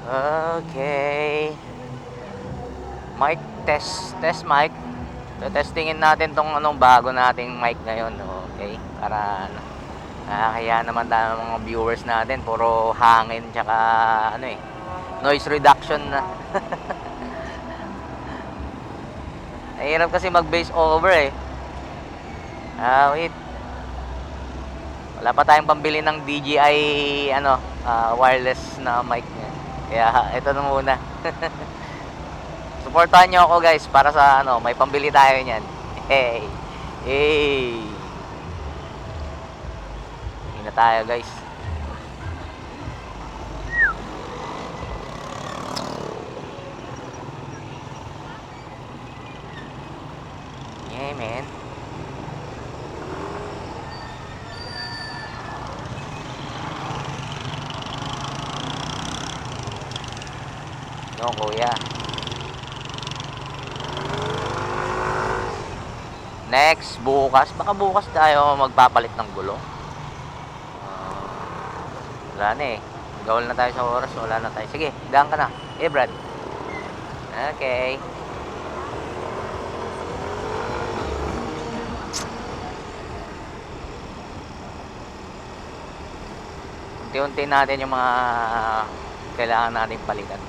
Okay. Mic test, test mic. So, testingin natin tong anong bago nating mic ngayon, okay? Para ano, kaya naman tayo mga viewers natin, puro hangin tsaka ano noise reduction na. Mahirap kasi mag-base over wait. Wala pa tayong pambili ng DJI wireless na mic niya. Kaya ito na muna. Suportahan niyo ako guys para sa may pambili tayo niyan. Hey. Hey. Hindi na tayo guys. Yeah, man. No, kuya. Next, bukas. Baka bukas tayo magpapalit ng gulong. Wala na Gawal na tayo sa oras. Wala na tayo. Sige, daan ka na. Brad. Okay. Unti-unti natin yung mga kailangan nating palitan.